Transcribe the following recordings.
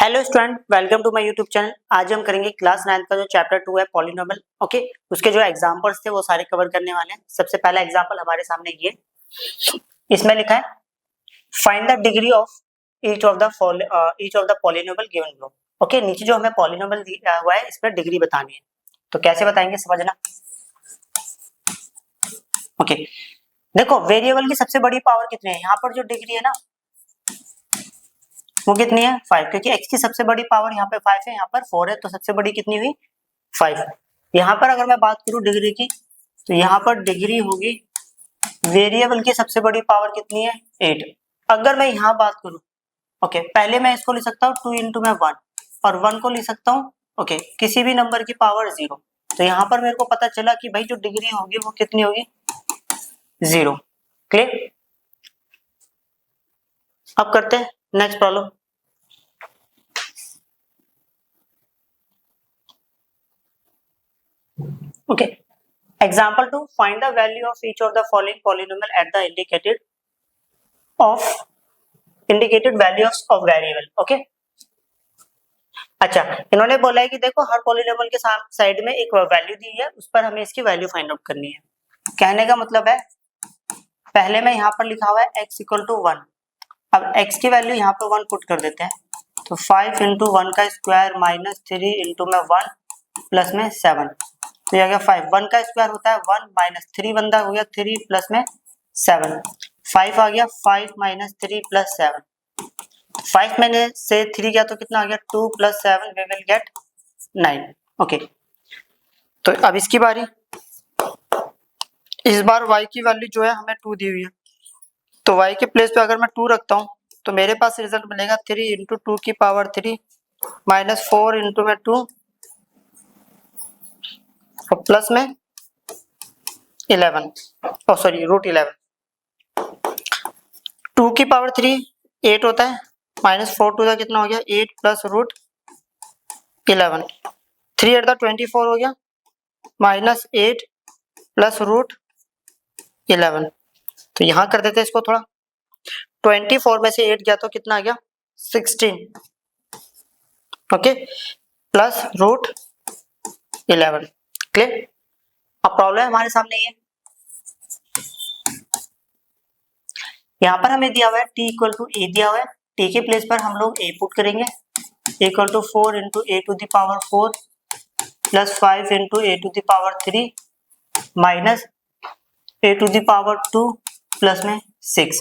Hello student, welcome to my YouTube channel. आज हम करेंगे क्लास 9 का जो चैप्टर 2 है पॉलिनोमियल। ओके, उसके जो एग्जांपल्स थे वो सारे कवर करने वाले हैं। सबसे पहला एग्जांपल हमारे सामने ये, इसमें लिखा है find the degree of each of the polynomial given below. Okay, नीचे जो हमें पॉलिनोमियल दिया हुआ है इस पर डिग्री बतानी है। तो कैसे बताएंगे समझना। ओके, देखो वेरिएबल की सबसे बड़ी पावर कितनी है, यहाँ पर जो डिग्री है ना वो कितनी है 5, क्योंकि x की सबसे बड़ी पावर यहाँ पे 5 है, यहाँ पर 4 है, तो सबसे बड़ी कितनी हुई 5। यहाँ पर अगर मैं बात करूँ डिग्री की, तो यहाँ पर डिग्री होगी वेरिएबल की सबसे बड़ी पावर कितनी है 8। अगर मैं यहाँ बात करूँ, ओके, पहले मैं इसको लिख सकता हूँ 2 इंटू में 1 और 1 को लिख सकता हूँ ओके किसी भी नंबर की पावर 0। तो यहाँ पर मेरे को पता चला कि भाई जो डिग्री होगी वो कितनी होगी 0। क्लियर। अब करते हैं next problem. Okay. Example 2. Find the value of each of the following polynomial at the indicated values of variable. Okay. अच्छा, इन्होंने बोला है कि देखो हर पॉलिनोमियल के साइड में एक वैल्यू दी है, उस पर हमें इसकी वैल्यू फाइंड आउट करनी है। कहने का मतलब है पहले मैं यहाँ पर लिखा हुआ है x इक्वल टू 1। अब x की वैल्यू यहाँ पर 1 पुट कर देते हैं, तो 5 इंटू 1 का स्क्वायर माइनस 3 इंटू में 1 प्लस में 7, तो ये आ गया 5। 1 का स्क्वायर होता है 1 माइनस 3 बंदा हो गया 3 प्लस में 7, 5 आ गया 5 माइनस 3 प्लस 7। 5 में से 3 गया तो कितना आ गया 2 plus 7 we will get 9। Okay, तो अब इसकी बारी, इस बार y की वैल्यू जो है हमें 2 दी हुई है, तो y के प्लेस पे अगर मैं 2 रखता हूँ तो मेरे पास रिजल्ट मिलेगा 3 इंटू 2 की पावर 3 माइनस 4 इंटू में 2 और प्लस में 11 रूट 11। 2 की पावर 3 8 होता है, माइनस 4 टू का कितना हो गया 8 प्लस रूट 11। 3 एट द 24 हो गया माइनस 8 प्लस रूट 11। तो यहाँ कर देते हैं इसको थोड़ा, 24 में से 8 गया तो कितना आ गया 16, ओके, प्लस रूट 11। क्लियर। अब प्रॉब्लम हमारे सामने ये, यहाँ पर हमें दिया हुआ है t इक्वल टू ए दिया हुआ है, t के प्लेस पर हम लोग a पुट करेंगे, equal to 4 into A to the power 4 plus 5 into A to the power 3 minus A to the power 2 plus में 6।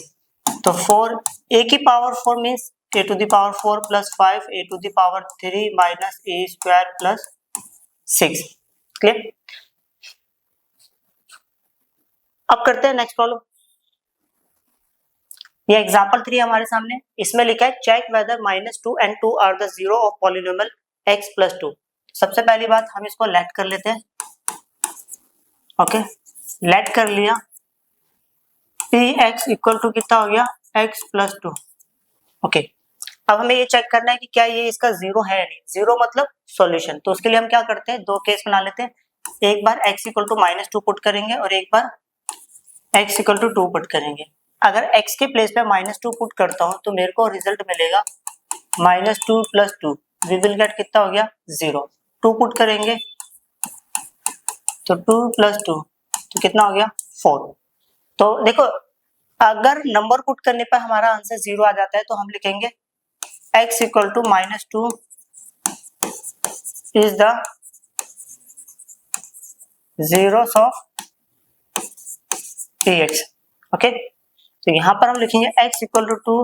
तो 4 a की power 4 means A to the power 4 plus 5 A to the power 3 minus A square plus 6। Clear. अब करते हैं next problem. ये example 3 हमारे सामने, इसमें लिखा है check whether -2 and 2 are the zero of polynomial x plus 2। सबसे पहली बात हम इसको लेट कर लेते हैं। ओके, लेट कर लिया, px इक्वल टू कितना हो गया x प्लस 2। ओके, अब हमें ये चेक करना है कि क्या ये इसका जीरो है या नहीं। जीरो मतलब सॉल्यूशन, तो उसके लिए हम क्या करते हैं, दो केस बना लेते हैं। एक बार x इक्वल टू -2 पुट करेंगे और एक बार x इक्वल टू 2 पुट करेंगे। अगर x के प्लेस पे -2 पुट करता हूं तो मेरे को रिजल्ट मिलेगा -2 प्लस 2, वी विल गेट कितना हो गया 0। 2 पुट करेंगे तो 2 प्लस 2 तो कितना हो गया 4। तो देखो अगर नंबर पुट करने पर हमारा आंसर 0 आ जाता है तो हम लिखेंगे x equal to -2 is the zeros of px। Okay, तो यहां पर हम लिखेंगे x equal to 2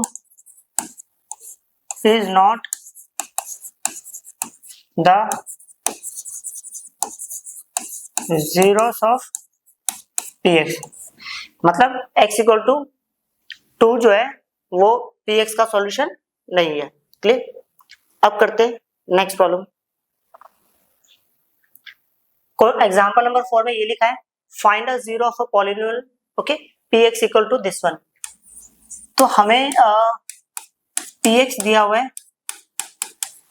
is not the zeros of px, मतलब x इक्वल टू 2 जो है वो px का सॉल्यूशन नहीं है। क्लियर। अब करते हैं नेक्स्ट प्रॉब्लम। एग्जांपल नंबर 4 में ये लिखा है find a zero of a polynomial okay px equal to this one. तो हमें px दिया हुआ है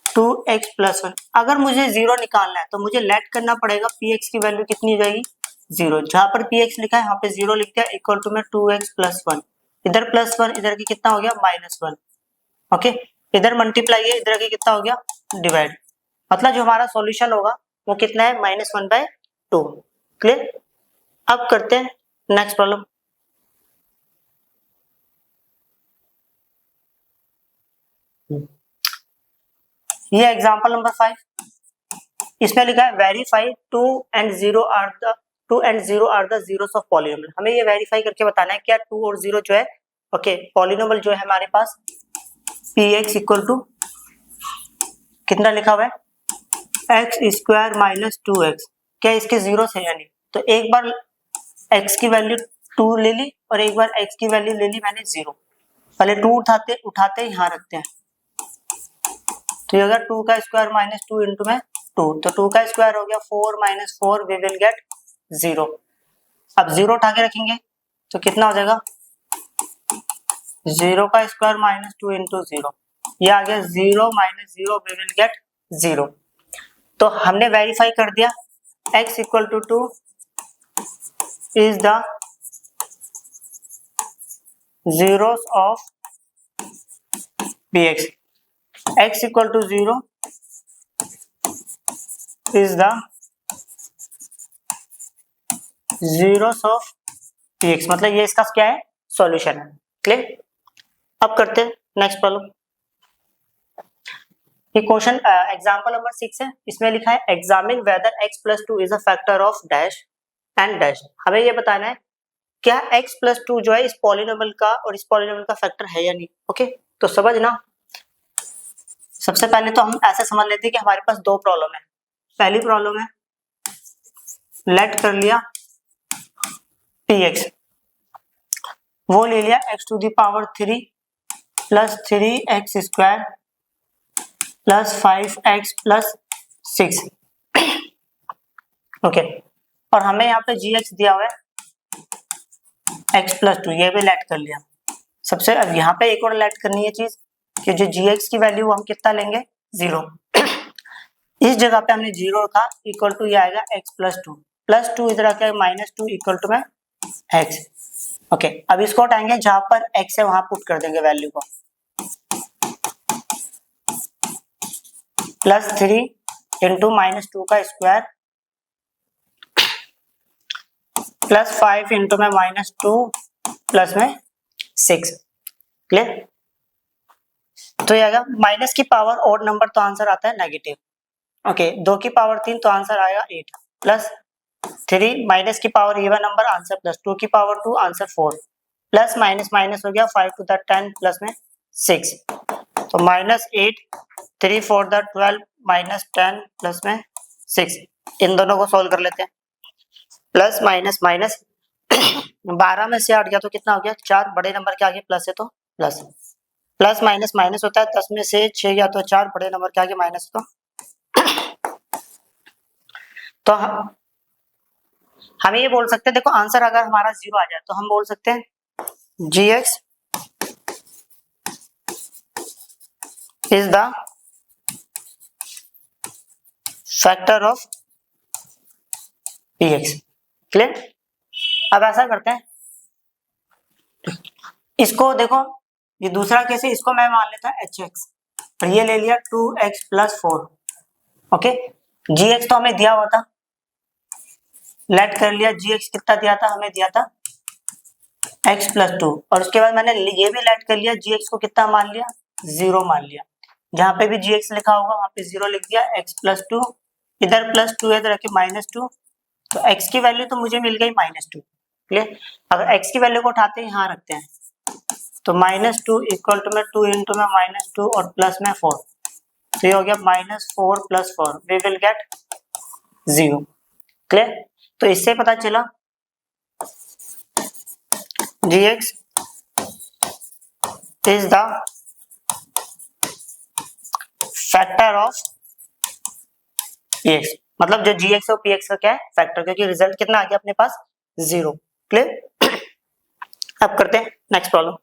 2x प्लस 1। अगर मुझे जीरो निकालना है तो मुझे लेट करना पड़ेगा px की वैल्यू कितनी हो जाएगी 0। जहां पर px लिखा है यहाँ पे 0 लिख दिया, इक्वल टू में 2x प्लस 1, इधर प्लस 1 इधर की कितना हो गया -1। ओके, इधर मल्टीप्लाई है, इधर के कितना हो गया डिवाइड, मतलब जो हमारा सॉल्यूशन होगा वो कितना है -1/2। क्लियर। अब करते हैं नेक्स्ट प्रॉब्लम। ये एग्जांपल नंबर 5, इसमें लिखा है verify 2 and 0 are the zeros of polynomial. हमें ये वेरीफाई करके बताना है क्या 2 और 0 जो है ओके पॉलिनोमियल जो है हमारे पास px इक्वल टू कितना लिखा हुआ है x² माइनस 2x, क्या इसके जीरो है या नहीं। तो एक बार x की वैल्यू 2 ले ली और एक बार x की वैल्यू ले ली मैंने 0। पहले 2 उठाते यहाँ रखते हैं, तो अगर 2 का स्क्वायर माइनस 2 इंटू में 2, तो 2 का स्क्वायर हो गया 4 माइनस 4, वी विल गेट 0। अब 0 उठा के रखेंगे तो कितना हो जाएगा 0 का स्क्वायर माइनस 2 इंटू 0, ये आ गया 0 माइनस 0, वी विल गेट 0। तो हमने वेरीफाई कर दिया x equal to 2 is the zeros of px, x equal to 0 is the zeros of px, मतलब ये इसका क्या है सॉल्यूशन है। क्लियर। अब करते हैं नेक्स्ट प्रॉब्लम। ये क्वेश्चन एग्जांपल नंबर 6 है, इसमें लिखा है examine whether x plus 2 is a factor of dash and dash. हमें ये बताना है क्या x प्लस 2 जो है इस पॉलिनोमियल का और इस पॉलिनोमियल का फैक्टर है या नहीं। ओके तो समझना, सबसे पहले तो हम ऐसे समझ लेते हैं कि हमारे पास दो प्रॉब्लम है। पहली प्रॉब्लम है लेट कर लिया px, वो ले लिया x to the power 3 plus 3x square plus 5x plus 6। Okay और हमें यहाँ पे gx दिया हुआ है x प्लस 2, ये भी लेट कर लिया। सबसे अब यहाँ पे एक और लेट करनी है चीज कि जो gx की वैल्यू हम कितना लेंगे 0, इस जगह पे हमने 0 रखा इक्वल टू ये आएगा x प्लस 2, प्लस 2 इधर आके -2 इक्वल टू में x। ओके अब इसको हटाएंगे, जहां पर x है वहां पुट कर देंगे वैल्यू को, प्लस 3 इंटू -2 का स्क्वायर प्लस 5 इंटू में -2 प्लस में 6। क्लियर। तो ये आएगा माइनस की पावर ऑड नंबर तो आंसर आता है नेगेटिव। ओके 2 की पावर 3 तो आंसर आएगा 8 प्लस 3 माइनस की power even number answer plus 2 की power 2 answer 4 plus minus minus हो गया 5 टू द 10 प्लस में 6, तो -8 3 4 द 12 -10 प्लस में 6। इन दोनों को सोल्व कर लेते हैं, प्लस माइनस माइनस 12 में से 8 गया तो कितना हो गया 4, बड़े नंबर के आगे प्लस है तो प्लस, प्लस माइनस माइनस होता है 10 में से 6 गया तो 4, बड़े नंबर के आगे माइनस तो हम ये बोल सकते हैं, देखो आंसर अगर हमारा 0 आ जाए तो हम बोल सकते हैं gx is the factor of px। Clear. अब ऐसा करते हैं, इसको देखो ये दूसरा केस है, इसको मैं मान लेता हूं hx और ये ले लिया 2x प्लस 4। ओके gx तो हमें दिया हुआ था, लेट कर लिया gx कितना दिया था हमें दिया था x प्लस 2 और उसके बाद मैंने ये भी लेट कर लिया gx को कितना मान लिया 0 मान लिया, जहां पे भी gx लिखा होगा वहां पे 0 लिख दिया, x प्लस 2 इधर प्लस 2 इधर रखे -2, तो x की वैल्यू तो मुझे मिल गई -2। क्लियर। अगर x की वैल्यू को उठाते हैं यहाँ रखते हैं तो -2 इक्वल टू में 2 इंटू में -2 और प्लस में 4, तो ये हो गया -4 plus 4, we will get 0। Clear. तो इससे पता चला gx is the factor of px, मतलब जो gx और px का क्या है फैक्टर, क्योंकि रिजल्ट कितना आ गया अपने पास 0। क्लियर। अब करते हैं next problem.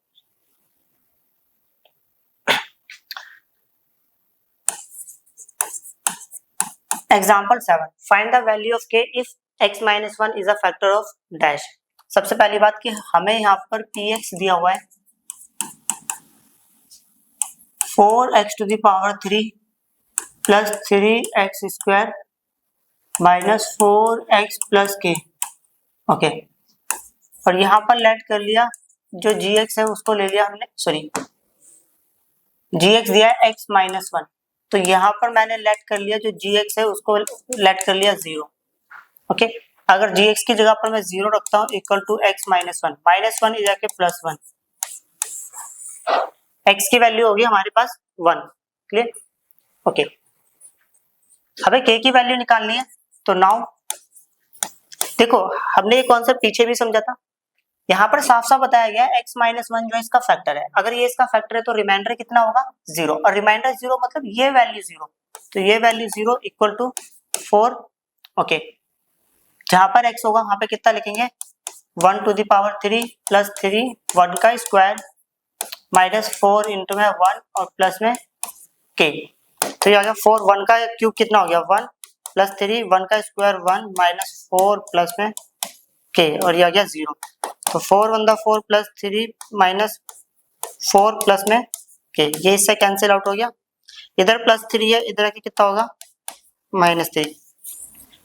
Example 7, find the value of k if x minus 1 is a factor of dash. सबसे पहली बात कि हमें यहाँ पर px दिया हुआ है 4x to the power 3 plus 3x square minus 4x plus k। Okay, और यहाँ पर लेट कर लिया जो gx है उसको ले लिया हमने, सॉरी gx दिया है x माइनस 1, तो यहाँ पर मैंने लेट कर लिया जो gx है उसको लेट कर लिया 0। ओके, अगर gx की जगह पर मैं 0 रखता हूँ equal to x minus 1, minus 1 इधर के प्लस 1, x की वैल्यू होगी हमारे पास 1। क्लियर? ओके, हमें k की वैल्यू निकालनी है, तो नाउ देखो हमने ये कॉन्सेप्ट पीछे भी समझा था, यहाँ पर साफ साफ बताया गया है x माइनस 1 जो इसका फैक्टर है, अगर ये इसका फैक्टर है तो रिमाइंडर कितना होगा 0, और रिमाइंडर 0 मतलब ये वैल्यू 0, तो ये वैल्यू 0 इक्वल टू 4। ओके, जहां पर x होगा वहां पे कितना लिखेंगे 1 टू द पावर 3 प्लस 3 1 का स्क्वायर माइनस 4 इंटू में 1 और प्लस में k, तो ये आ गया 4, 1 का क्यूब कितना हो गया 1 प्लस 3 1 का स्क्वायर 1 माइनस 4 प्लस में k, और ये आ गया 0, तो 4 1 दा 4 प्लस 3 माइनस 4 प्लस में k, ये इससे कैंसिल आउट हो गया, इधर प्लस 3 है इधर आके कितना होगा माइनस 3,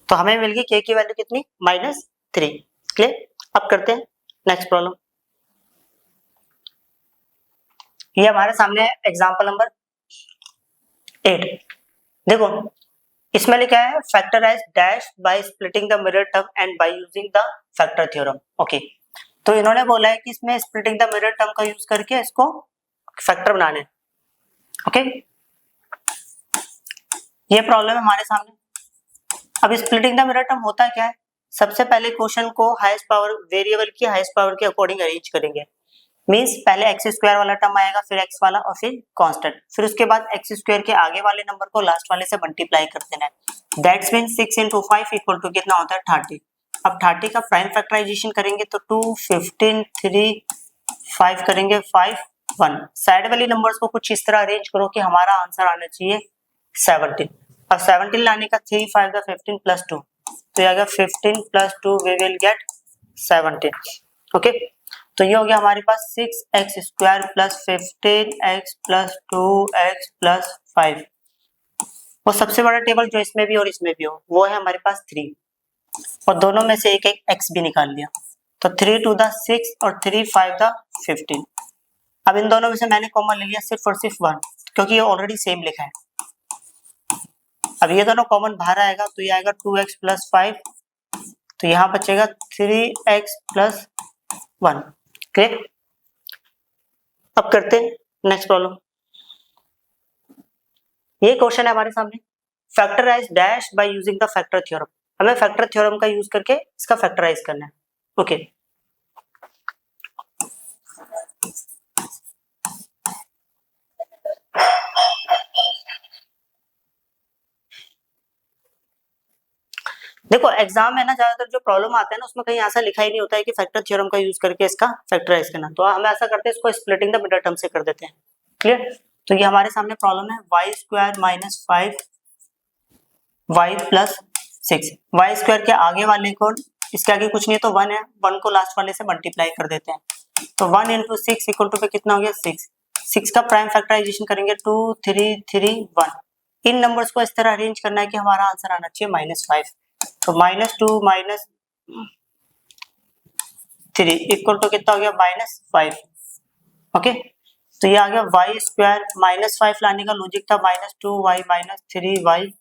तो हमें मिल गई k की वैल्यू कितनी -3। क्लियर? अब करते हैं नेक्स्ट प्रॉब्लम। ये हमारे सामने है एग्जांपल नंबर 8। देखो इसमें लिखा है factorise dash by splitting the middle term and by using the factor theorem. Okay, तो इन्होंने बोला है कि इसमें स्प्लिटिंग द मिरर टर्म का यूज करके इसको फैक्टर बनाने। ओके, ये प्रॉब्लम है हमारे सामने। अब स्प्लिटिंग द मिरर टर्म होता क्या है, सबसे पहले क्वेश्चन को हाईएस्ट पावर वेरिएबल की हाईएस्ट पावर के अकॉर्डिंग अरेंज करेंगे। मींस पहले एक्स स्क्वायर वाला टर्म आएगा, फिर एक्स वाला और फिर कांस्टेंट, फिर उसके बाद एक्स स्क्वायर के आगे वाले नंबर को लास्ट वाले से मल्टीप्लाई कर देना है। That's mean 6 into 5 equal to कितना होता है 30। अब 30 का प्राइम फैक्टराइजेशन करेंगे तो 2 15 3 5 करेंगे 5 1। साइड वाली नंबर्स को कुछ इस तरह अरेंज करो कि हमारा आंसर आना चाहिए 17। अब 17 लाने का 3 5 का 15 प्लस 2, तो ये आ गया 15 plus 2 we will get 17। Okay, तो ये हो गया हमारे पास 6x square plus 15x plus 2x plus 5। वो सबसे बड़ा टेबल जो इसमें भी और इसमें भी हो वो है हमारे पास 3, और दोनों में से एक एक x भी निकाल लिया, तो 3 टू द 6 और 3 5 द 15। अब इन दोनों में से मैंने कॉमन ले लिया सिर्फ और सिर्फ 1, क्योंकि ये ऑलरेडी सेम लिखा है। अब ये दोनों कॉमन बाहर आएगा तो ये आएगा 2x प्लस 5, तो यहाँ बचेगा 3x प्लस 1। क्लियर? अब करते हैं नेक्स्ट प्रॉब्लम। ये क्वेश्चन है हमारे सामने, factorise dash by using the factor theorem. हमें फैक्टर थ्योरम का यूज करके इसका फैक्टराइज करना है। ओके, देखो एग्जाम में ना ज्यादातर जो प्रॉब्लम आता है ना उसमें कहीं ऐसा लिखा ही नहीं होता है कि फैक्टर थ्योरम का यूज करके इसका फैक्टराइज करना, तो हम ऐसा करते हैं इसको स्प्लिटिंग द मिडल टर्म से कर देते हैं। क्लियर? तो ये हमारे सामने प्रॉब्लम है y square minus 5 y plus 6। Y square के आगे वाले को, इसके आगे कुछ नहीं है तो 1 है, 1 को लास्ट वाले से मल्टीप्लाई कर देते हैं, तो 1 इंटू 6 इक्वल टू पे कितना हो गया 6। 6 का प्राइम फैक्टराइजेशन करेंगे 2 3 3 1। इन नंबर्स को इस तरह अरेंज करना है कि हमारा आंसर आना चाहिए -5, तो -2 -3 इक्वल टू कितना हो गया -5। ओके, तो ये आ गया y स्क्वायर -5 लाने का लॉजिक था -2y -3y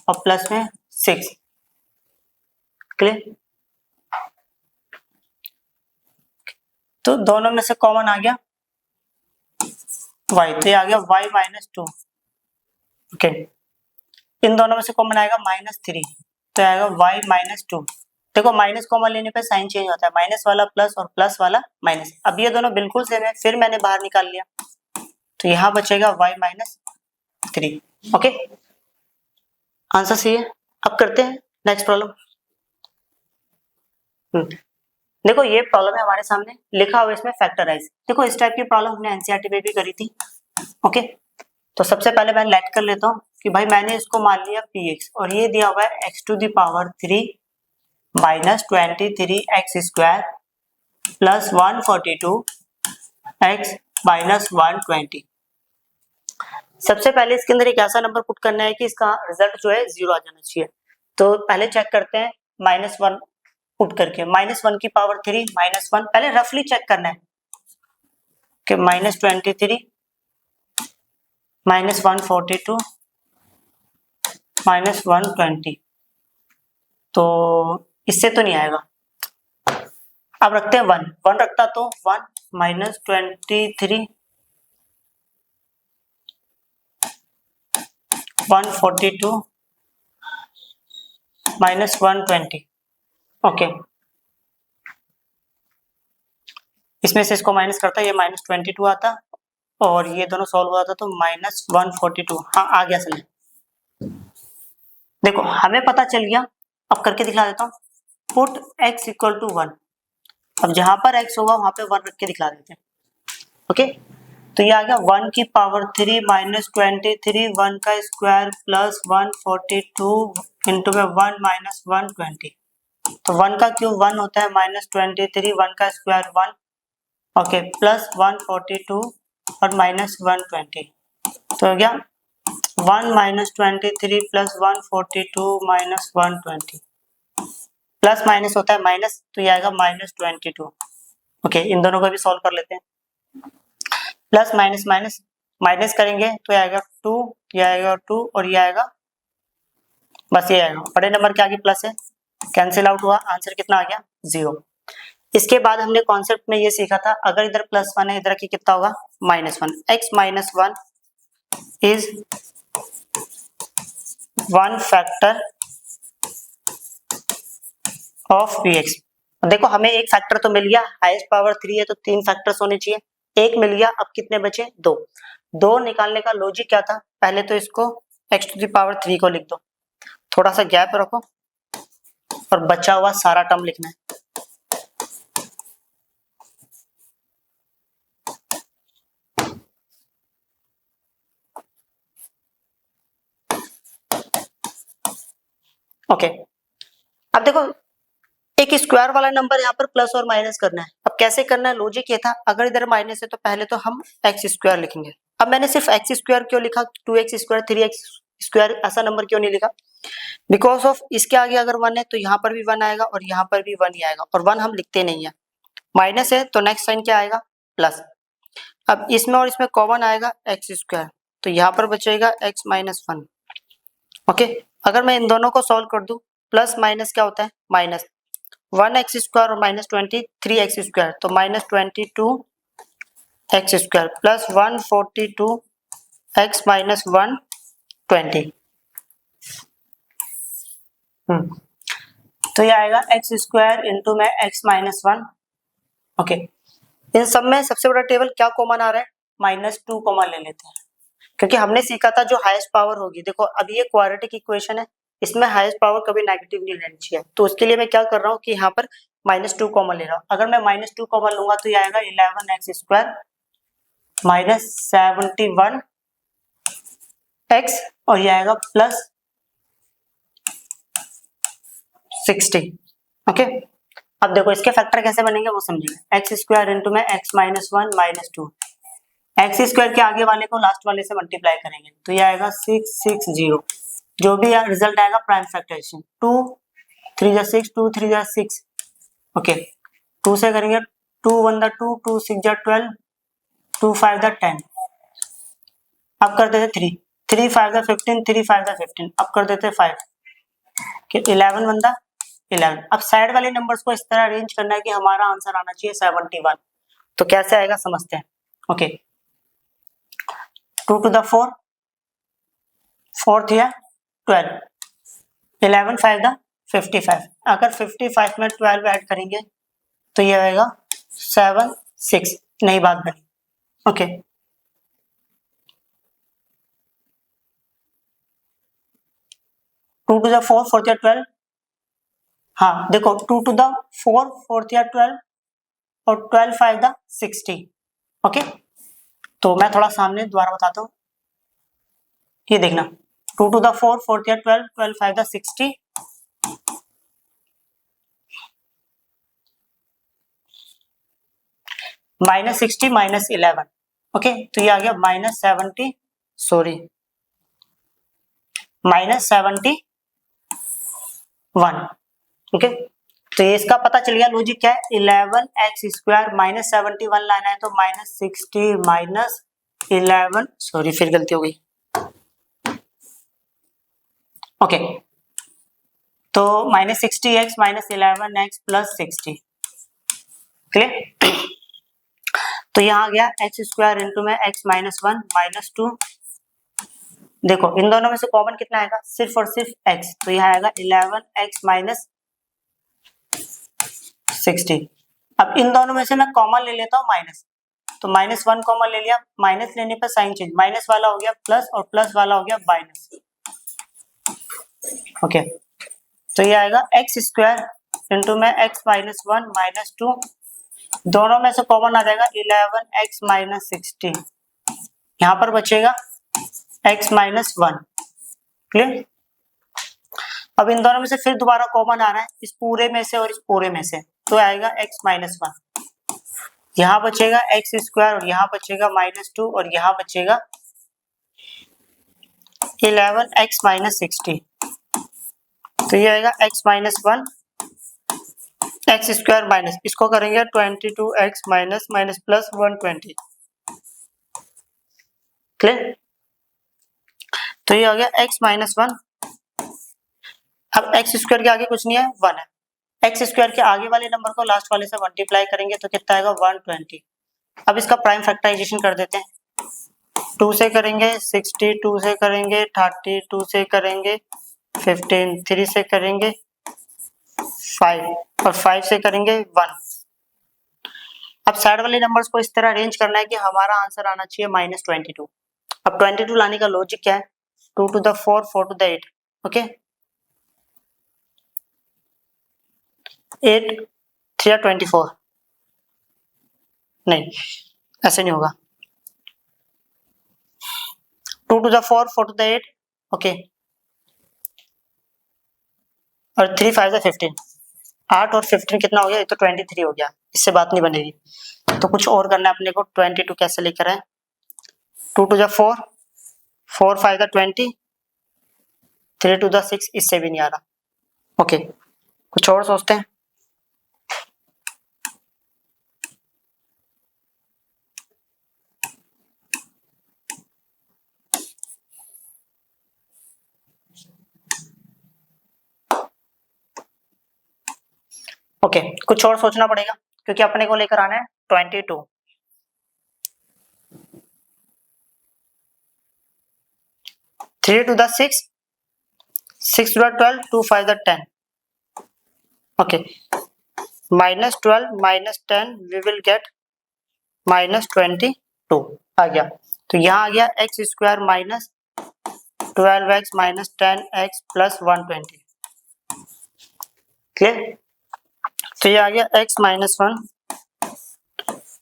और प्लस में 6। क्लियर? तो दोनों में से कॉमन आ गया y, तो ये आ गया y -2। ओके, इन दोनों में से कॉमन आएगा -3, तो आएगा y -2। देखो माइनस कॉमन लेने पे साइन चेंज होता है, माइनस वाला प्लस और प्लस वाला माइनस। अब ये दोनों बिल्कुल सेम है, फिर मैंने बाहर निकाल लिया, तो यहाँ बचेगा y -3। ओके, आंसर सही है। अब करते हैं नेक्स्ट प्रॉब्लम। देखो ये प्रॉब्लम है हमारे सामने, लिखा हुआ इसमें फैक्टराइज। देखो इस टाइप की प्रॉब्लम हमने एनसीईआरटी में भी करी थी। ओके, तो सबसे पहले मैं लेट कर लेता हूँ कि भाई मैंने इसको मान लिया px और ये दिया हुआ है x to the power 3 minus 23x square plus 142 x minus 120। सबसे पहले इसके अंदर एक ऐसा नंबर पुट करना है कि इसका रिजल्ट जो है 0 आ जाना चाहिए। तो पहले चेक करते हैं -1 पुट करके, -1 की पावर 3 -1, पहले रफली चेक करना है कि -23 -142 -120, तो इससे तो नहीं आएगा। अब रखते हैं 1 रखता तो 1 -23 142 -120, ओके। इसमें से इसको माइनस करता है, ये -22 आता और ये दोनों सॉल्व हो जाता तो -142। हाँ आ गया समझ। देखो हमें पता चल गया, अब करके दिखला देता हूँ। पुट x इक्वल टू 1, अब जहां पर x होगा वहां पे 1 रख के दिखला देते हैं, ओके। तो ये आ गया 1 की पावर 3 -23 1 का स्क्वायर प्लस 142 इंटू में 1 -120, तो 1 का क्यूब 1 होता है, -23 1 का स्क्वायर 1, ओके, प्लस 142 और -120, तो हो गया 1 -23 प्लस 142 -120, प्लस माइनस होता है माइनस, तो ये आएगा -22, ओके। इन दोनों को भी सॉल्व कर लेते हैं। प्लस माइनस माइनस माइनस करेंगे तो ये आएगा 2, ये आएगा 2 और ये आएगा, बस ये आएगा, बड़े नंबर के आगे प्लस है, कैंसिल आउट हुआ, आंसर कितना आ गया 0। इसके बाद हमने कॉन्सेप्ट में ये सीखा था, अगर इधर +1 है इधर की कितना होगा -1, x -1 is 1 factor of px। देखो हमें एक फैक्टर तो मिल गया, हाईएस्ट पावर 3 है तो 3 फैक्टर्स होने चाहिए, एक मिल गया, अब कितने बचे 2 निकालने का लॉजिक क्या था, पहले तो इसको x⁻³ को लिख दो, थोड़ा सा गैप रखो और बचा हुआ सारा टर्म लिखना है। ओके, अब देखो एक स्क्वायर वाला नंबर यहाँ पर प्लस और माइनस करना है, अब कैसे करना है, लॉजिक ये था, अगर इधर माइनस है तो पहले तो हम x² लिखेंगे। अब मैंने सिर्फ x² क्यों लिखा, 2x², 3x² ऐसा नंबर क्यों नहीं लिखा, बिकॉज ऑफ इसके आगे अगर 1 है तो यहाँ पर भी 1 आएगा और यहाँ पर भी 1 ही आएगा, और 1 हम लिखते नहीं है, माइनस है तो नेक्स्ट साइन क्या आएगा प्लस। अब इसमें और इसमें कॉमन आएगा x², तो यहाँ पर बचेगा x -1, ओके। अगर मैं इन दोनों को सॉल्व कर दूं, प्लस माइनस क्या होता है माइनस, 1x² और -20 3x², तो -22x² प्लस 142x -120, तो ये आएगा x² इंटू में x -1, ओके। इन सब में सबसे बड़ा टेबल क्या कॉमन आ रहा है, -2 कॉमन ले लेते हैं, क्योंकि हमने सीखा था जो हाईएस्ट पावर होगी, देखो अब ये क्वाड्रेटिक इक्वेशन है, इसमें हाईएस्ट पावर कभी नेगेटिव नहीं लेनी चाहिए, तो उसके लिए मैं क्या कर रहा हूँ कि यहाँ पर -2 कॉमन ले रहा हूँ। अगर मैं -2 कॉमन लूंगा तो ये आएगा 11x² -71x और ये आएगा प्लस 60, ओके। अब देखो इसके फैक्टर कैसे बनेंगे वो समझिए, x² इंटू में x -1 -2, x² के आगे वाले को लास्ट वाले से मल्टीप्लाई करेंगे तो ये आएगा 660, जो भी रिजल्ट आएगा प्राइम फैक्टराइजेशन, 2 3 6 2 3 6, ओके। 2 से करेंगे 2 1 2 2 6 12 2 5 10, अब कर देते 3 3 5 15 3 5 15, अब कर देते 5 कि 11 1 11। अब साइड वाले नंबर्स को इस तरह अरेंज करना है कि हमारा आंसर आना चाहिए 71, तो कैसे आएगा समझते हैं, ओके। 2 to the 4 4 या 12, 11 5 55, अगर 55 में 12 ऐड करेंगे तो ये आएगा 7 6, नई बात बनी, ओके। टू टू द 4 4 या 12, हाँ देखो 2 to the 4 4 या 12 और 12 5 60, ओके। तो मैं थोड़ा सामने दोबारा बताता हूँ, ये देखना 2 to the 4 4 या 12 12 5 60 -60 -11, ओके। तो ये आ गया -70 सॉरी -71। ओके, तो ये इसका पता चल गया लॉजिक क्या है। 11x² -71 लाना है तो -60 -11, सॉरी फिर गलती हो गई। ओके, तो -60x -11x + 60, क्लियर। तो यहाँ आ गया x² इंटू में x -1 -2। देखो इन दोनों में से कॉमन कितना आएगा, सिर्फ और सिर्फ x, तो यहाँ आएगा 11x -60। अब इन दोनों में से मैं कॉमन ले लेता हूँ माइनस, तो -1 कॉमन ले लिया, माइनस लेने पर साइन चेंज, माइनस वाला हो गया प्लस और प्लस वाला हो गया माइनस। ओके, तो ये आएगा x² इंटू में x -1 -2, दोनों में से कॉमन आ जाएगा 11x -60, यहाँ पर बचेगा x -1, क्लियर। अब इन दोनों में से फिर दोबारा कॉमन आ रहा है, इस पूरे में से और इस पूरे में से, तो आएगा x -1, यहाँ बचेगा x² और यहाँ बचेगा -2 और यहाँ बचेगा 11x -60, तो ये आएगा x -1 x² माइनस, इसको करेंगे 22x minus minus plus 120, clear. तो ये आ गया x -1। अब x² के आगे कुछ नहीं है, 1 है, x² के आगे वाले नंबर को लास्ट वाले से मल्टीप्लाई करेंगे तो कितना आएगा 120। अब इसका प्राइम फैक्टराइजेशन कर देते हैं, 2 से करेंगे 60, 2 से करेंगे 30, 2 से करेंगे 15, 3 से करेंगे 5 और 5 से करेंगे 1। अब साइड वाले नंबर्स को इस तरह अरेंज करना है कि हमारा आंसर आना चाहिए -22। अब 22 लाने का लॉजिक क्या है, 2 to the 4, 4 to the 8, okay, 8 3 24, नहीं ऐसे नहीं होगा, 2 to the 4, 4 to the 8, okay, और 3 5 15, 8 और 15 कितना हो गया, ये तो 23 हो गया, इससे बात नहीं बनेगी, तो कुछ और करना है अपने को। 22 कैसे लेकर आए, 2 to the 4, 4 5 20, 3 to the 6, इससे भी नहीं आ रहा। ओके, कुछ और सोचते हैं। ओके, कुछ और सोचना पड़ेगा क्योंकि अपने को लेकर आना है 22। 3 to the 6, 6 to the 12, 2 5 the 10, okay, -12 -10 we will get -22 आ गया, तो यहाँ आ गया x² minus 12x minus 10x plus 120, clear. तो ये आ गया x -1,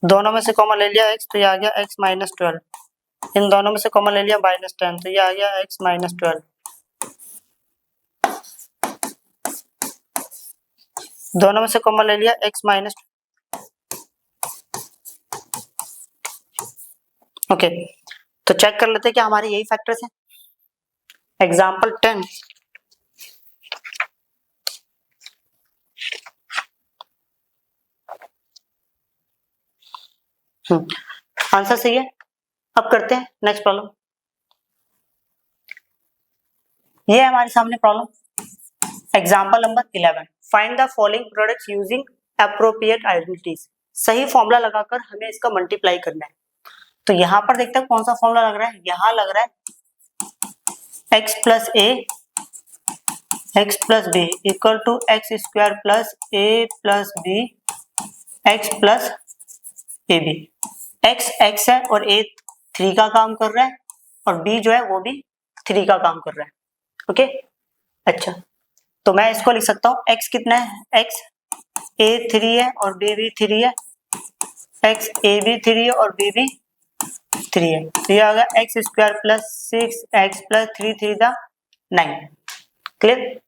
दोनों में से कॉमन ले लिया x, तो ये आ गया x -12, इन दोनों में से कॉमन ले लिया -10, तो ये आ गया x -12, दोनों में से कॉमन ले लिया x माइनस, ओके, तो चेक कर लेते हैं क्या हमारे यही फैक्टर्स हैं। एग्जाम्पल 10, आंसर सही है। अब करते हैं नेक्स्ट प्रॉब्लम। ये है हमारे सामने problem, example number 11, find the following products using appropriate identities. सही फॉर्मूला लगाकर हमें इसका मल्टीप्लाई करना है। तो यहाँ पर देखते हैं कौन सा फॉर्मूला लग रहा है, यहाँ लग रहा है x plus a x plus b equal to x² plus a plus b x plus a b. x है और a 3 का काम कर रहा है और b जो है वो भी 3 का काम कर रहा है, ओके। अच्छा, तो मैं इसको लिख सकता हूँ x कितना है, x a 3 है और b भी 3 है, x a भी 3 है और b भी 3 है, तो ये आ गया x² प्लस 6x प्लस 3 3 दा 9, क्लियर।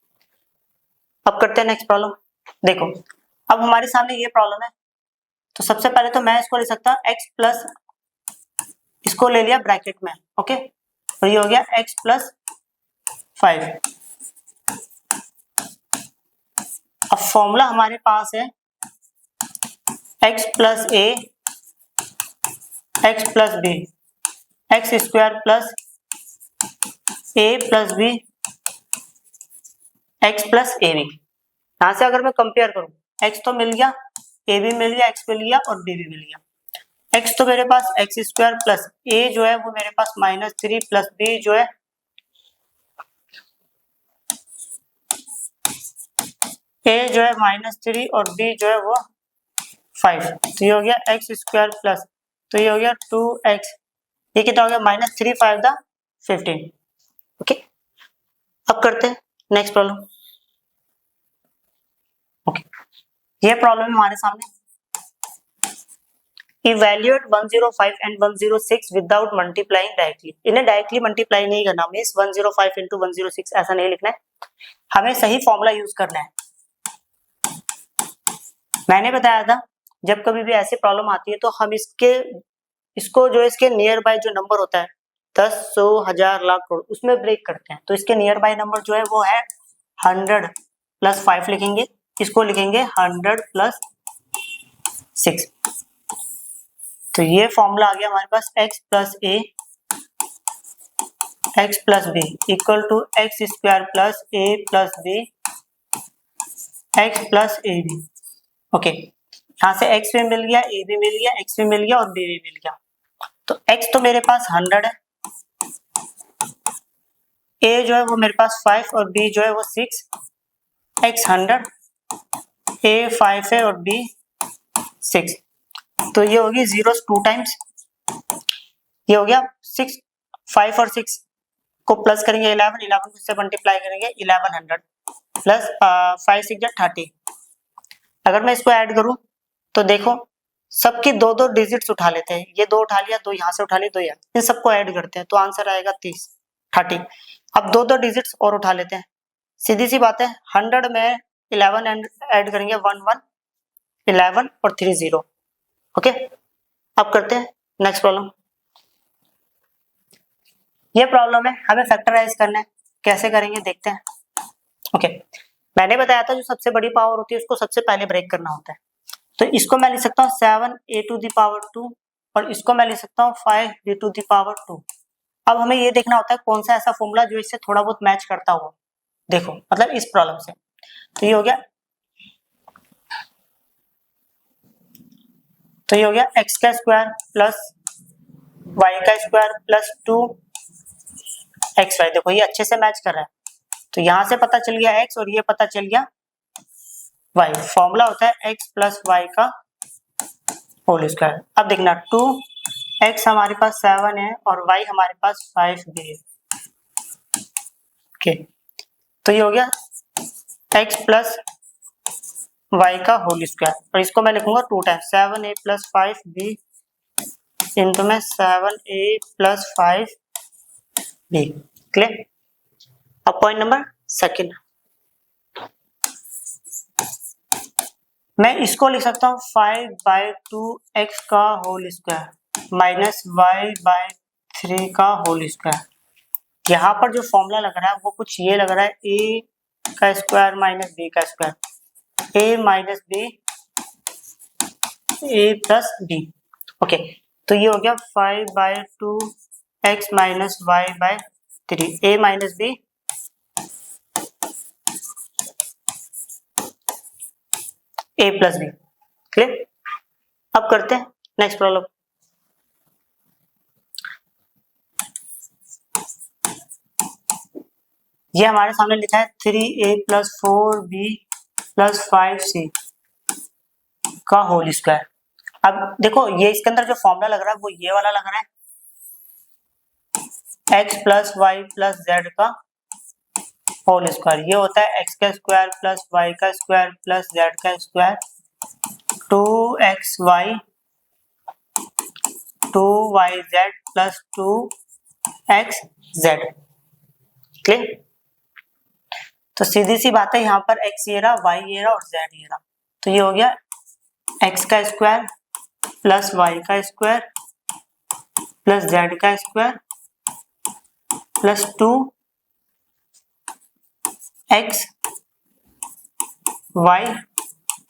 अब करते हैं नेक्स्ट प्रॉब्लम। देखो अब हमारे सामने ये प्रॉब्लम है, तो सबसे पहले तो मैं इसको ले सकता हूँ x प्लस, इसको ले लिया ब्रैकेट में, ओके, तो ये हो गया x प्लस 5। अब फॉर्मूला हमारे पास है x plus a x plus b x square plus a plus b x plus a b. यहां से अगर मैं कंपेयर करूं, x तो मिल गया, a भी मिल गया, x मिल गया और b भी मिल गया। x तो मेरे पास एक्स स्क्वायर प्लस a जो है वो मेरे पास -3 प्लस b जो है a जो है -3 और b जो है वो 5। तो ये हो गया एक्स स्क्वायर प्लस, तो ये हो गया 2x, ये कितना हो गया -3 5 द 15। ओके, अब करते हैं नेक्स्ट प्रॉब्लम। ओके, ये प्रॉब्लम हमारे सामने, evaluate 105 and 106 without multiplying directly. इन्हें डायरेक्टली मल्टीप्लाई नहीं करना, मींस 105 इंटू 106 ऐसा नहीं लिखना है, हमें सही फॉर्मूला यूज करना है। मैंने बताया था जब कभी भी ऐसी प्रॉब्लम आती है तो हम इसको जो इसके नियर बाय जो नंबर होता है 10, 100, 1000, लाख, करोड़, उसमें ब्रेक करते हैं। तो इसके नियर बाय नंबर जो है वो है 100 प्लस 5 लिखेंगे, इसको लिखेंगे 100 प्लस 6। तो ये फॉर्मूला आ गया हमारे पास x plus a x plus b equal to x square plus a plus b x plus a b. Okay, यहाँ से x भी मिल गया, a भी मिल गया, x भी मिल गया और b भी मिल गया। तो x तो मेरे पास 100 है, a जो है वो मेरे पास 5 और b जो है वो 6, x 100, a 5 है और b 6। तो ये होगी जीरोस 2 टाइम्स, ये हो गया 6, 5 और 6 को प्लस करेंगे 11, 11 को इससे मल्टीप्लाई करेंगे 1100 प्लस 5 6 30। अगर मैं इसको ऐड करूं तो देखो सबकी दो दो डिजिट्स उठा लेते हैं, ये 2 उठा लिया, 2 यहाँ से उठा लिया, 2 यहाँ, इन सबको ऐड करते हैं तो आंसर आएगा 30। अब दो दो डिजिट्स और उठा लेते हैं, सीधी सी बात है 100 में 11 ऐड करेंगे 1 1 11 और 3 0। ओके, अब करते हैं नेक्स्ट प्रॉब्लम। ये प्रॉब्लम है, हमें फैक्टराइज करना है, कैसे करेंगे देखते हैं। ओके, मैंने बताया था जो सबसे बड़ी पावर होती है उसको सबसे पहले ब्रेक करना होता है। तो इसको मैं लिख सकता हूँ 7a टू द पावर 2 और इसको मैं लिख सकता हूँ 5b टू द पावर 2। अब हमें ये देखना होता है कौन सा ऐसा फॉर्मूला जो इससे थोड़ा बहुत मैच करता हो, देखो मतलब इस प्रॉब्लम से। तो ये हो गया, तो ये हो गया x का स्क्वायर प्लस y का स्क्वायर प्लस 2xy। देखो ये अच्छे से मैच कर रहा है, तो यहां से पता चल गया x और ये पता चल गया y। फॉर्मूला होता है x प्लस वाई का होल स्क्वायर। अब देखना 2x हमारे पास 7 है और y हमारे पास 5 भी है। ओके, तो ये हो गया x प्लस y का होल स्क्वायर और इसको मैं लिखूंगा 2 times 7a plus 5b into में 7a प्लस 5b। क्लियर? अब पॉइंट नंबर सेकंड, मैं इसको लिख सकता हूँ 5/2x का होल स्क्वायर माइनस y/3 का होल स्क्वायर। यहाँ पर जो फॉर्मूला लग रहा है वो कुछ ये लग रहा है a का स्क्वायर माइनस b का square, a minus b a plus b। Okay, तो ये हो गया 5/2x minus y/3 a minus b a plus b। Clear? अब करते हैं नेक्स्ट प्रॉब्लम। ये हमारे सामने लिखा है 3a plus 4b plus 5c का होल स्क्वायर। अब देखो ये इसके अंदर जो फॉर्मूला लग रहा है वो ये वाला लग रहा है, x plus y plus z का होल स्क्वायर। ये होता है x का स्क्वायर प्लस y का स्क्वायर प्लस z का square 2xy 2yz plus 2xz। Clear? तो सीधी सी बात है, यहाँ पर x ये रहा, y ये रहा और z ये रहा। तो ये हो गया x का स्क्वायर प्लस y का स्क्वायर प्लस z का square plus 2 x Y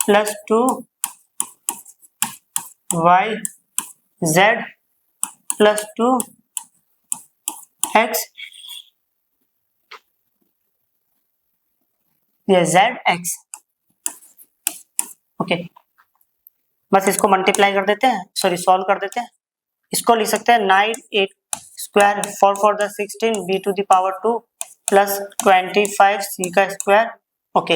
plus 2 Y Z plus 2 x ये जेड एक्स। ओके, बस इसको मल्टीप्लाई कर देते हैं, सॉरी सॉल्व कर देते हैं। इसको लिख सकते हैं 9 8 square 4 4 the 16 b to the power 2 plus 25 c का square. Okay,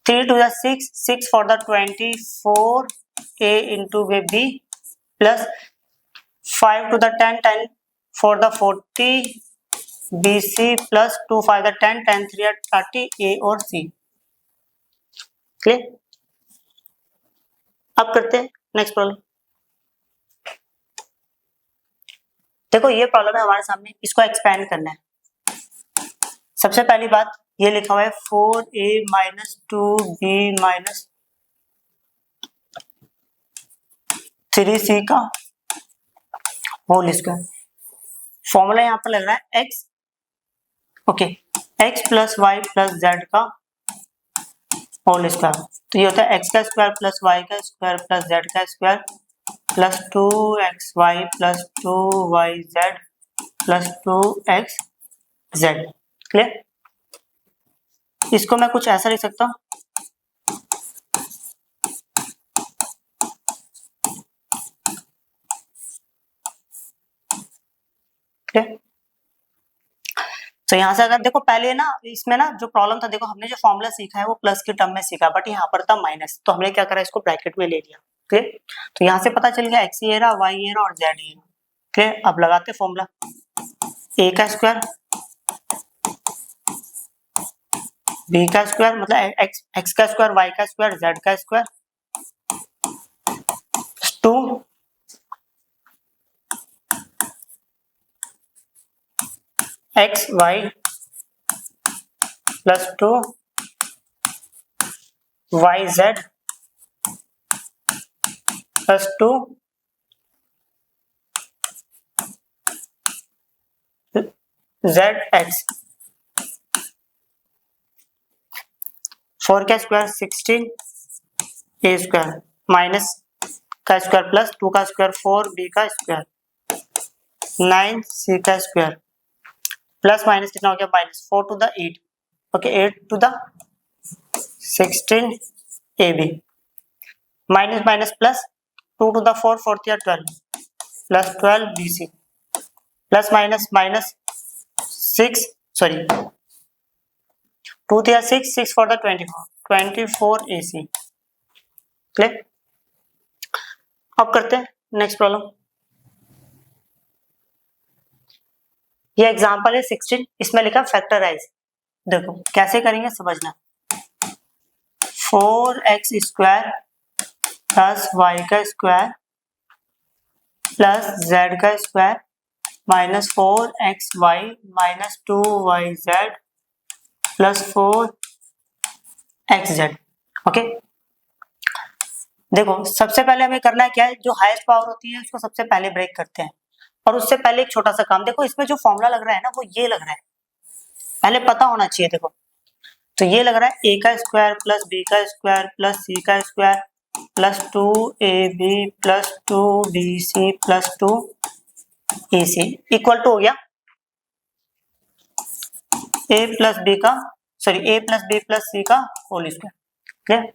3 to the 6 6 four the 24 a into वे b plus 5 to the 10 10 four the 40 bc plus 2 5 the 10 10 3 30 a और c। क्लियर? अब करते हैं नेक्स्ट प्रॉब्लम। देखो ये प्रॉब्लम है हमारे सामने, इसको एक्सपेंड करना है। सबसे पहली बात ये लिखा हुआ है 4a minus 2b minus 3c का होल स्क्वायर। फॉर्मूला यहाँ पर लग रहा है x, okay, x plus y plus z का होल स्क्वायर। तो ये होता है x का स्क्वायर प्लस y का स्क्वायर प्लस z का square plus 2xy plus 2yz plus 2xz। Clear? इसको मैं कुछ ऐसा लिख सकता हूँ, क्लियर? तो यहाँ से अगर देखो पहले ना इसमें ना जो प्रॉब्लम था, देखो हमने जो फॉर्मूला सीखा है वो प्लस के टर्म में सीखा, बट यहाँ पर था माइनस, तो हमने क्या करा, इसको ब्रैकेट में ले लिया। क्लियर? तो यहाँ से पता चल गया एक्स ये रहा, वाई ये रहा और जेड ये रहा। क्लियर? अब लगाते फॉर्मूला, ए का स्क्वायर बी का स्क्वायर मतलब एक्स का स्क्वायर वाई का स्क्वायर जेड का square 2 x Y plus 2 Y Z plus 2 Z X. 4 का स्क्वायर 16 ए स्क्वायर माइनस का स्क्वायर प्लस 2 का स्क्वायर 4 बी का स्क्वायर 9 सी का स्क्वायर प्लस माइनस कितना हो गया minus 4 to the 8, okay 8 to the 16 A B minus minus plus 2 to the 4 4 12 plus 12 b c plus minus minus 6 sorry 2 दिया 6 6 four the 24 a c. Clear? अब करते हैं next problem. ये example है 16, इसमें लिखा फैक्टराइज। देखो कैसे करेंगे समझना, 4x स्क्वायर प्लस वाई का स्क्वायर प्लस जेड का square minus 4xy minus 2yz plus 4xz। Okay, देखो सबसे पहले हमें करना है क्या है, जो हाईएस्ट पावर होती है उसको सबसे पहले ब्रेक करते हैं। और उससे पहले एक छोटा सा काम, देखो इसमें जो फॉर्मूला लग रहा है ना वो ये लग रहा है, पहले पता होना चाहिए। देखो तो ये लग रहा है a का स्क्वायर प्लस b का स्क्वायर प्लस c का square plus 2ab plus 2bc plus 2ac equal to हो गया a प्लस b का sorry a plus b plus c का होल स्क्वायर। क्लियर?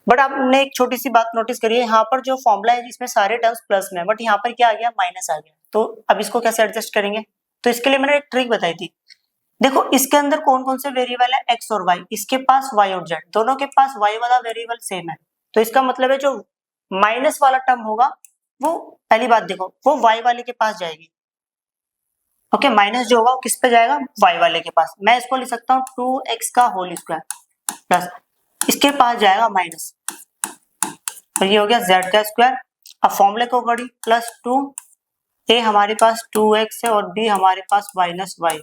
बट आपने एक छोटी सी बात नोटिस करिए, यहाँ पर जो फॉर्मूला है जिसमें सारे टर्म्स प्लस में, बट यहाँ पर क्या आ गया माइनस आ गया। तो अब इसको कैसे एडजस्ट करेंगे, तो इसके लिए मैंने एक ट्रिक बताई थी। देखो इसके अंदर कौन कौन से वेरिएबल है, एक्स और वाई, इसके पास वाई और जेड, दोनों के पास वाई वाला वेरिएबल सेम है। तो इसका मतलब है जो माइनस वाला टर्म होगा वो, पहली बात देखो वो वाई वाले के पास जाएगी। ओके, माइनस जो होगा वो किस पे जाएगा, वाई वाले के पास। मैं इसको लिख सकता हूँ 2x का होल स्क्वायर प्लस इसके पास जाएगा माइनस, तो ये हो गया z का स्क्वायर। अब फॉर्मूले को पढ़ी प्लस 2 a हमारे पास 2x है और b हमारे पास minus Y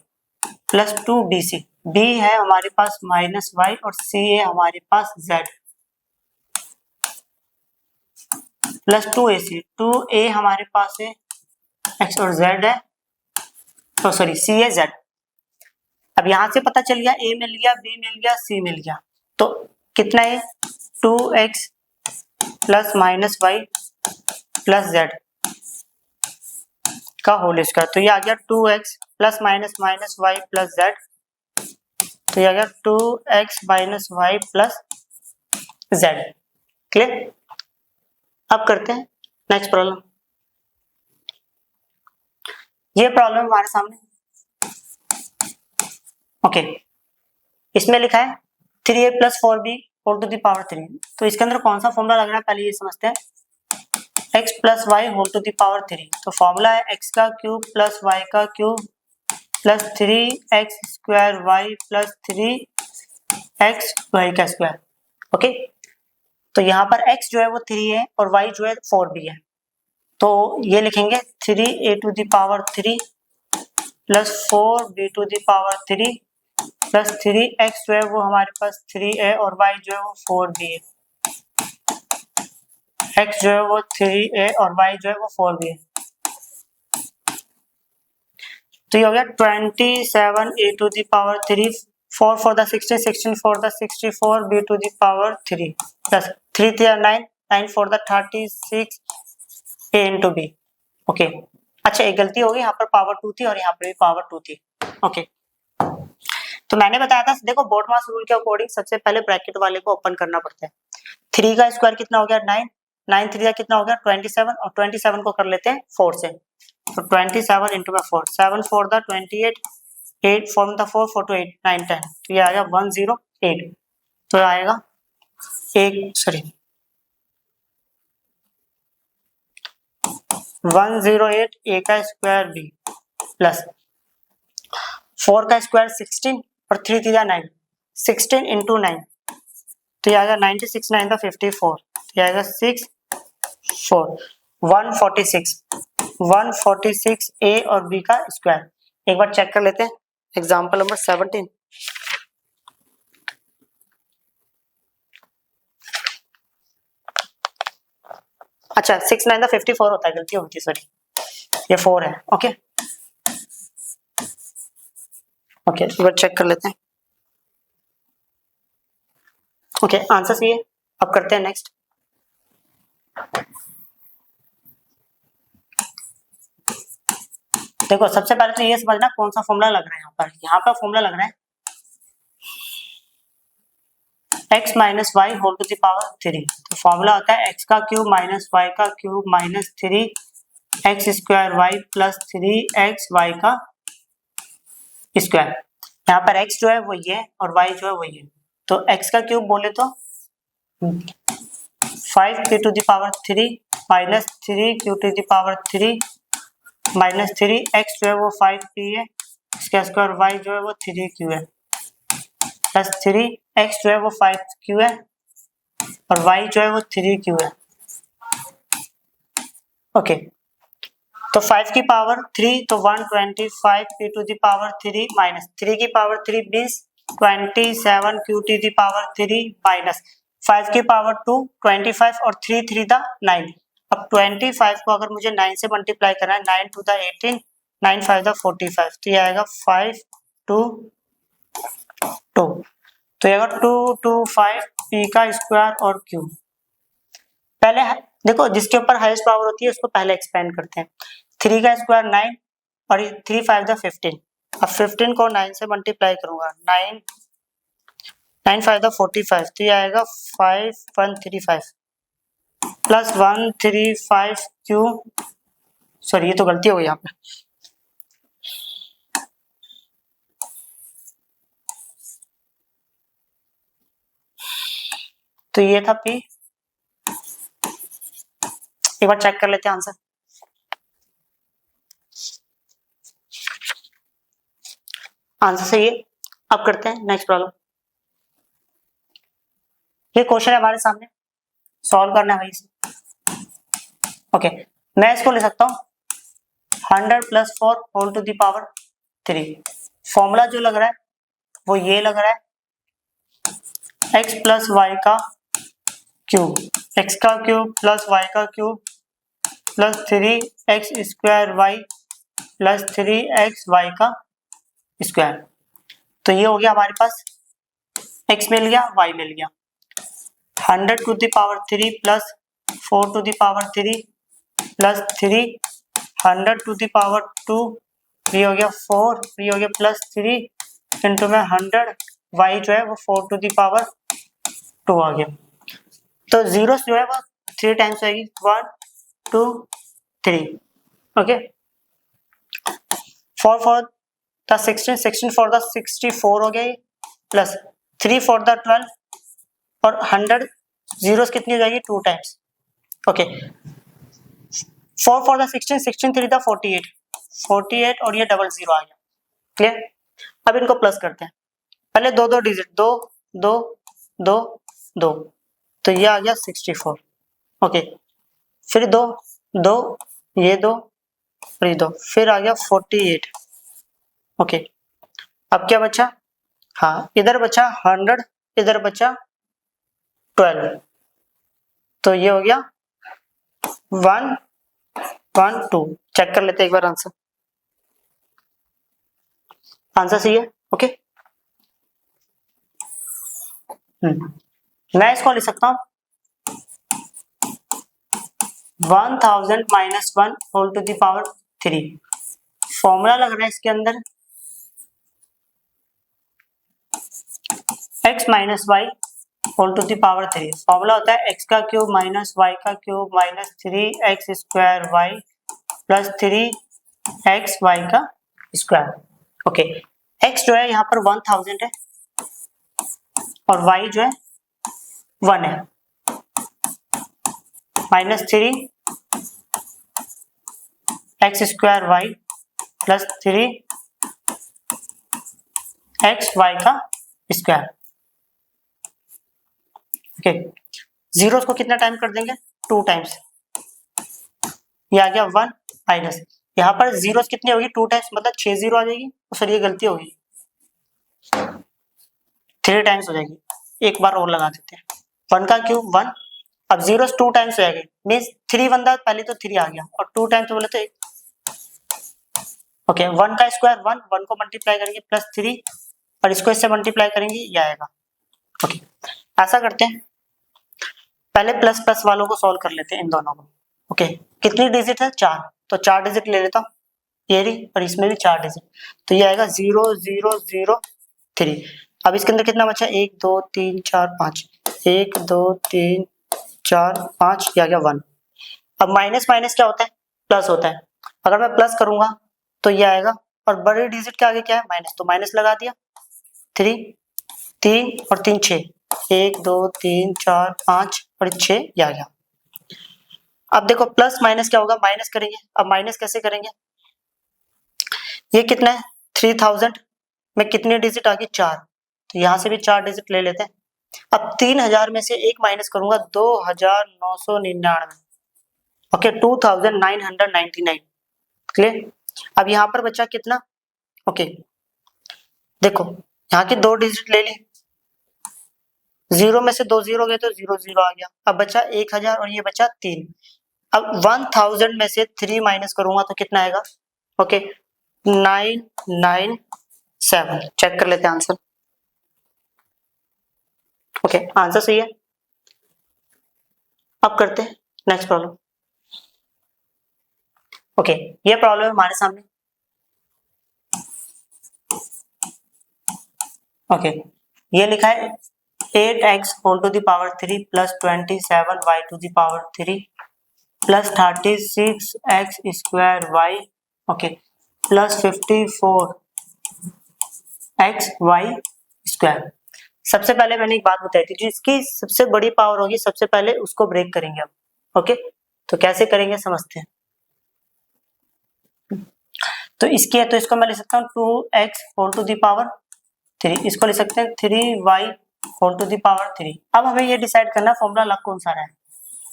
plus 2bc, b है हमारे पास माइनस वाई और c है हमारे पास z प्लस 2ac, 2a हमारे पास है x और z है, तो सॉरी c है z, अब यहाँ से पता चल गया a मिल गया, b मिल गया, c मिल गया, तो कितना है 2x plus minus Y plus z का होल स्क्वायर। तो ये आ गया 2x plus minus minus Y plus z, तो ये आ गया 2x minus Y plus z. Clear? अब करते हैं नेक्स्ट प्रॉब्लम। ये प्रॉब्लम हमारे सामने, ओके, इसमें लिखा है 3a plus 4b whole to the power 3। तो इसके अंदर कौन सा फॉर्मूला लग रहा है पहले ये समझते हैं। x plus y whole to the power 3, तो फॉर्मूला है x का क्यूब प्लस y का cube plus 3x square y plus 3x y का स्क्वायर। ओके, तो यहाँ पर x जो है वो 3 है और y जो है 4b है, तो ये लिखेंगे 3a to the power 3 plus 4b to the power 3 plus 3x जो है वो हमारे पास 3 है और y जो है वो 4b है। x जो है वो 3 है और y जो है वो 4b है। तो ये हो गया 27a to the power 3, 4 for the 16, 16 for the 64, b to the power 3 plus 3 3 9, 9 for the 36 a into b। Okay, अच्छा एक गलती हो गई, यहाँ पर पावर 2 थी और यहाँ पर भी पावर 2 थी। ओके, तो मैंने बताया था, देखो बोर्डमास रूल के अकॉर्डिंग सबसे पहले ब्रैकेट वाले को ओपन करना पड़ता है। 3 का स्क्वायर कितना हो गया 9, 9 3 का कितना हो गया 27, और 27 को कर लेते हैं 4 से, तो 27 इंटू 4, 7 4 द 28, 8 4 द 4 4 to 8 9 10, तो ये आएगा 108। तो आएगा एक सॉरी 108 a का स्क्वायर b प्लस 4 का स्क्वायर 16 और 3 3 9, 16 इंटू 9, तो ये आएगा 96 9 का 54, तो ये आएगा 6 4 146 a और b का स्क्वायर। एक बार चेक कर लेते हैं एग्जांपल नंबर 17। अच्छा 6 9 का 54 होता है, गलती हो गई थी सॉरी, ये 4 है। ओके ओके, एक बार चेक कर लेते हैं। ओके, आंसर सही है। अब करते हैं नेक्स्ट। देखो सबसे पहले तो ये समझना कौन सा फॉर्मूला लग रहा है। यहाँ पर फॉर्मूला लग रहा है x minus y whole to the power 3, तो फॉर्मूला होता है x का क्यूब माइनस वाई का cube minus 3x square y plus 3x y का स्क्वायर। यहाँ पर x जो है वो ये और y जो है वो ये, तो x का क्यूब बोले तो 5k to the power 3 minus 3q to the power 3 minus 3x जो है वो 5p है, इसका स्क्वायर y जो है वो 3q है, प्लस 3x जो है वो 5q है और y जो है वो 3q है। ओके, तो 5 की पावर 3 तो 125p to the power 3 minus 3 की power 3 means 27q to the power 3 minus 5 की पावर 2 25 और 3 3 द 9। अब 25 को अगर मुझे 9 से मल्टीप्लाई करना है, 9 टू द 18, 9 5 द 45, तो ये आएगा 5 2 2, तो ये आएगा 2 2 5 p का स्क्वायर और q। पहले देखो जिसके ऊपर हाईएस्ट पावर होती है उसको पहले एक्सपेंड करते हैं। 3 का स्क्वायर 9 और 3 5 द 15, अब 15 को 9 से मल्टीप्लाई करूंगा, 9 9 5 द 45, तो ये आएगा 5135 प्लस 135 q, सॉरी ये तो गलती हो गई यहाँ पे, तो ये था p। एक बार चेक कर लेते हैं आंसर। आंसर सही है। अब करते हैं नेक्स्ट प्रॉब्लम। ये क्वेश्चन है हमारे सामने, सॉल्व करना है भाई। ओके, मैं इसको ले सकता हूँ 100 plus 4 whole to the power 3। Formula जो लग रहा है वो ये लग रहा है x प्लस वाई का क्यूब, x का क्यूब प्लस y का cube plus 3x square y plus 3x y का स्क्वायर। तो ये हो गया हमारे पास x मिल गया, y मिल गया। 100 to the power 3 plus 4 to the power 3 plus 3, 100 to the power 2, ये हो गया 4, ये हो गया प्लस 3 इंटू में 100, y जो है वो 4 टू द पावर 2 आ गया। तो जीरो जो है वो 3 टाइम्स आएगी, 1 2 3। Okay, 4 for the 16, 16 for the 64 हो गया, प्लस 3 फॉर द 12 और 100 जीरोस कितनी हो जाएगी 2 times. Okay, 4 for the 16, 16 3 the 48, 48 और ये डबल जीरो आ गया। क्लियर? अब इनको प्लस करते हैं, पहले दो दो डिजिट, 2 2 2 2, तो ये आ गया 64। ओके, फिर 2 2, ये 2 और ये 2, फिर आ गया 48। ओके, अब क्या बचा? हाँ, इधर बचा 100, इधर बचा 12, तो ये हो गया 1 1 2। चेक कर लेते हैं एक बार आंसर। आंसर सही है। ओके, मैं इसको लिख सकता हूँ 1000 minus 1 whole to the power 3। Formula लग रहा है इसके अंदर x minus y whole to the power 3। Formula होता है x का क्यूब माइनस वाई का cube minus 3x square y plus 3x y का स्क्वायर। ओके, x जो है यहाँ पर 1000 है और y जो है 1 है, minus 3x square y plus 3x y का स्क्वायर। ओके, जीरोस को कितना टाइम कर देंगे? 2 टाइम्स। ये आ गया 1 माइनस, यहाँ पर जीरोस कितनी होगी 2 टाइम्स, मतलब 6 जीरो आ जाएगी। सर ये गलती होगी, 3 टाइम्स हो जाएगी। एक बार और लगा देते हैं, 1 का क्यूब 1, अब जीरोस 2 टाइम्स हो जाएंगे, मीन्स 3 बंदा पहले तो 3 आ गया और 2 टाइम्स बोले तो 1। ओके, 1 का स्क्वायर 1, 1 को मल्टीप्लाई करेंगे प्लस 3 और इसको इससे मल्टीप्लाई करेंगे, ये आएगा। ओके, ऐसा करते हैं, पहले प्लस प्लस वालों को सॉल्व कर लेते हैं इन दोनों को। ओके, कितनी डिजिट है? 4, तो 4 डिजिट ले लेता हूँ, ये रही, और इसमें भी 4 डिजिट, तो ये आएगा 0 0 0 3। अब इसके अंदर कितना बचा? 1 2 3 4 5, 1 2 3 4 5, ये आ गया 1। अब माइनस माइनस क्या होता है? प्लस होता है। अगर मैं प्लस करूंगा तो ये आएगा, और बड़े डिजिट के आगे क्या है? माइनस, तो माइनस लगा दिया। 3 3 और 3 6, 1 2 3 4 5 और 6, ये आ गया। अब देखो प्लस माइनस क्या होगा? माइनस करेंगे। अब माइनस कैसे करेंगे? ये कितना है? 3000 में कितने डिजिट आ गए? 4, तो यहाँ से भी 4 डिजिट ले लेते हैं। अब 3000 में से एक माइनस करूंगा, 2999। ओके, 2999। क्लियर? अब यहाँ पर बचा कितना? ओके, देखो यहाँ की 2 डिजिट ले ली, 0 में से 2 जीरो गए तो 0 0 आ गया। अब बचा 1000 और ये बचा 3। अब 1000 में से 3 माइनस करूंगा तो कितना आएगा? ओके, 997। चेक कर लेते हैं आंसर। ओके, आंसर सही है। अब करते हैं नेक्स्ट प्रॉब्लम। ओके, ये प्रॉब्लम है हमारे सामने। ओके, ये लिखा है 8x whole to the power 3 plus 27y to the power 3 plus 36x square y, okay, plus 54x y square. सबसे पहले मैंने एक बात बताई थी, जिसकी सबसे बड़ी पावर होगी सबसे पहले उसको ब्रेक करेंगे हम। ओके, तो कैसे करेंगे समझते हैं। तो इसकी है, तो इसको मैं लिख सकता हूँ 2x whole to the power 3, इसको लिख सकते हैं 3y whole to the power 3। अब हमें ये डिसाइड करना फॉर्मूला लग कौन सा रहा है।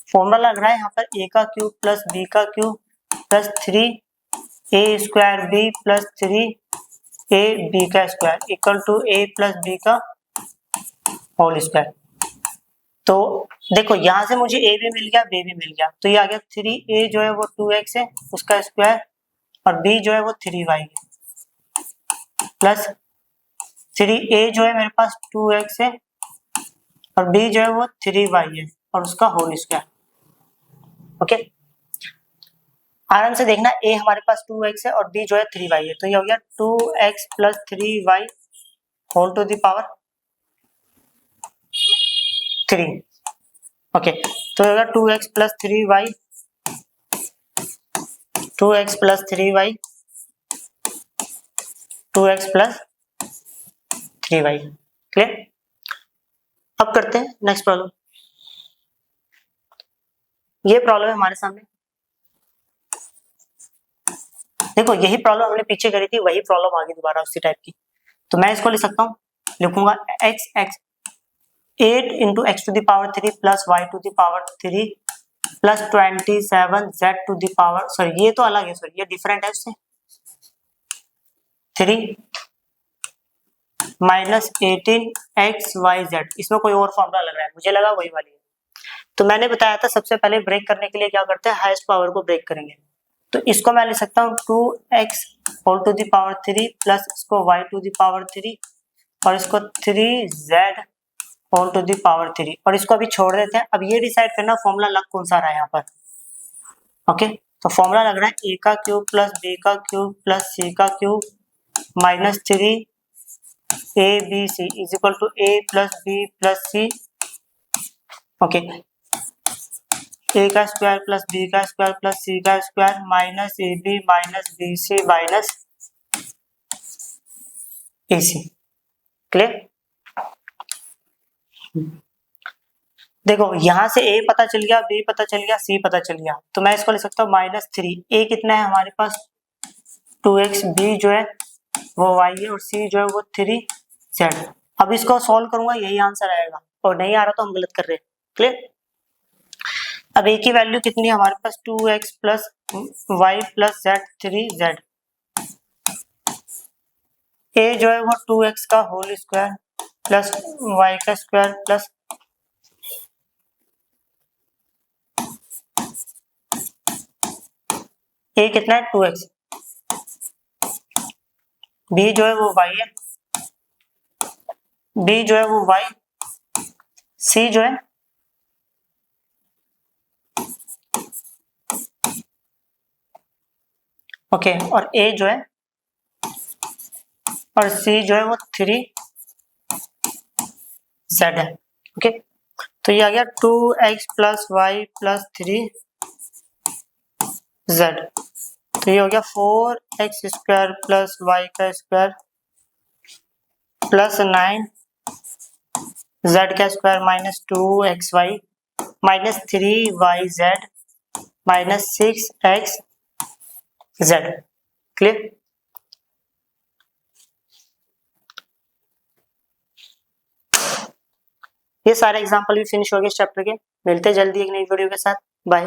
फॉर्मूला लग रहा है यहाँ पर a का क्यूब प्लस b का cube plus 3a square b plus 3ab का square equal to a plus b का होल स्क्वायर। तो देखो यहाँ से मुझे a भी मिल गया, b भी मिल गया, तो ये आ गया 3a जो है वो 2x है उसका स्क्वायर और b जो है वो 3y है प्लस 3a जो है मेरे पास 2x है और b जो है वो 3y है और उसका होल स्क्वायर। ओके, आराम से देखना, a हमारे पास 2x है और b जो है 3y है, तो ये हो गया 2x plus 3y whole to the power 3। Okay, तो होगा 2x plus 3y 2x plus 3y 2x plus 3y। Clear? अब करते हैं नेक्स्ट प्रॉब्लम। ये प्रॉब्लम है हमारे सामने, देखो यही प्रॉब्लम हमने पीछे करी थी, वही प्रॉब्लम आ गई दोबारा उसी टाइप की। तो मैं इसको लिख सकता हूँ, लिखूंगा x 8 into x to the power 3 plus y to the power 3 plus 27 z to the power, sorry ये तो अलग है, सॉरी ये डिफरेंट है उससे, 3 माइनस 18 एक्स वाई जेड। इसमें कोई और फॉर्मूला लग रहा है, मुझे लगा वही वाली है। तो मैंने बताया था सबसे पहले ब्रेक करने के लिए क्या करते हैं, हाईएस्ट पावर को ब्रेक करेंगे। तो इसको मैं लिख सकता हूँ 2x whole to the power 3 plus इसको y टू द पावर 3 और इसको 3z whole to the power 3 और इसको अभी छोड़ देते हैं। अब ये डिसाइड करना फॉर्मूला लग कौन सा रहा है यहाँ पर। ओके, तो फॉर्मूला लग रहा है a का क्यूब प्लस b का क्यूब प्लस c का cube minus 3 abc is equal to a plus b plus c। Okay, a का स्क्वायर प्लस b का स्क्वायर प्लस c का square minus ab minus bc minus ac। Clear? देखो यहाँ से a पता चल गया, b पता चल गया, c पता चल गया, तो मैं इसको लिख सकता हूँ माइनस 3। a कितना है हमारे पास 2x, b जो है वो y है और c जो है वो 3z। अब इसको सॉल्व करूंगा, यही आंसर आएगा, और नहीं आ रहा तो हम गलत कर रहे हैं। क्लियर? अब a की वैल्यू कितनी है हमारे पास 2x plus y plus z 3z। a जो है वो 2x का होल स्क्वायर प्लस y का स्क्वायर प्लस a कितना है 2x, b जो है वो y है, b जो है वो y, c जो है ओके और a जो है और c जो है वो 3z है। ओके, तो ये आ गया 2x plus y plus 3z। तो ये हो गया 4x स्क्वायर प्लस वाई का स्क्वायर प्लस 9z का square minus 2xy minus 3yz minus 6xz। Clear? ये सारे एग्जांपल भी फिनिश हो गए इस चैप्टर के। मिलते हैं जल्दी एक नई वीडियो के साथ। बाय।